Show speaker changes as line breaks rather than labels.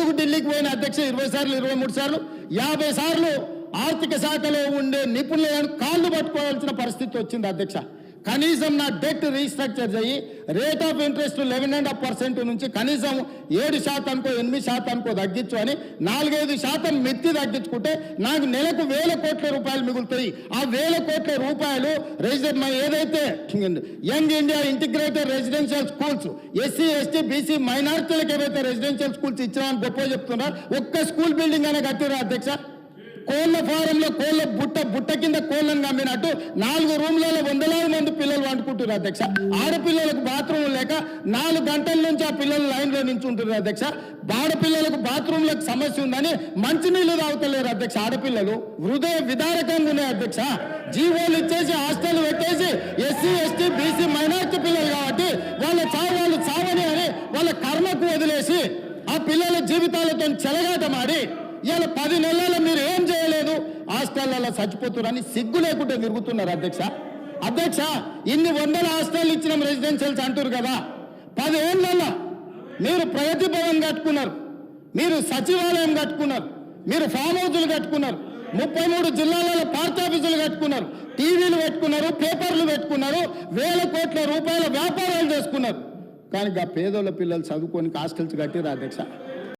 ఎందుకు ఢిల్లీకి పోయిన అధ్యక్ష 20 సార్లు 23 సార్లు 50 సార్లు ఆర్థిక శాఖలో ఉండే నిపుణులను కాళ్ళు పట్టుకోవాల్సిన పరిస్థితి వచ్చింది అధ్యక్ష. కనీసం నా డెట్ రీస్ట్రక్చర్ చేయి రేట్ ఆఫ్ ఇంట్రెస్ట్ 11.5% నుంచి కనీసం 7%కో 8%కో తగ్గించు అని 4-5% మెత్తి తగ్గించుకుంటే నాకు నెలకు 1000 కోట్ల రూపాయలు మిగులుతాయి. ఆ 1000 కోట్ల రూపాయలు ఏదైతే young India integrated residential schools SC ST BC మైనారిటీలకు ఏవైతే రెసిడెన్షియల్ స్కూల్స్ ఇచ్చామని గొప్ప చెప్తున్నారు. ఒక్క స్కూల్ బిల్డింగ్ అనే కట్టిరా అధ్యక్ష. కోళ్ళ ఫారంలో కోళ్ళ బుట్ట కింద కోళ్ళను కమ్మినట్టు 4 రూమ్లలో 100,000 మంది పిల్లలు వండుకుంటారు అధ్యక్ష. ఆడపిల్లలకు బాత్రూమ్ లేక 4 గంటల నుంచి ఆ పిల్లలు లైన్లో నించుంటారు అధ్యక్ష. ఆడపిల్లలకు బాత్రూమ్లకు సమస్య ఉందని మంచినీళ్ళు తాగుతలేరు అధ్యక్ష. ఆడపిల్లలు హృదయ విదారకంగా ఉన్నాయి అధ్యక్ష. జీవోలు ఇచ్చేసి హాస్టల్ పెట్టేసి ఎస్సీ ఎస్టీ బీసీ మైనారిటీ పిల్లలు కాబట్టి వాళ్ళ వాళ్ళు చావని అని వాళ్ళ కర్మకు వదిలేసి ఆ పిల్లల జీవితాలతో చెలగాటమాడి ఇలా 10 నెలల్లో మీరు ఏం చేయలేదు, హాస్టళ్లలో చచ్చిపోతున్నారని సిగ్గు లేకుండా తిరుగుతున్నారు అధ్యక్ష. అధ్యక్ష, ఇన్ని 100 హాస్టల్ ఇచ్చిన రెసిడెన్షియల్స్ అంటారు కదా, 10 ఏళ్లలో మీరు ప్రగతి భవన్ కట్టుకున్నారు, మీరు సచివాలయం కట్టుకున్నారు, మీరు ఫామ్ హౌజులు కట్టుకున్నారు, 33 జిల్లాలలో పార్టీ ఆఫీసులు కట్టుకున్నారు, టీవీలు పెట్టుకున్నారు, పేపర్లు పెట్టుకున్నారు, 1000 కోట్ల రూపాయల వ్యాపారాలు చేసుకున్నారు. కానీ పేదోళ్ళ పిల్లలు చదువుకొని హాస్టల్స్ కట్టిరా అధ్యక్ష.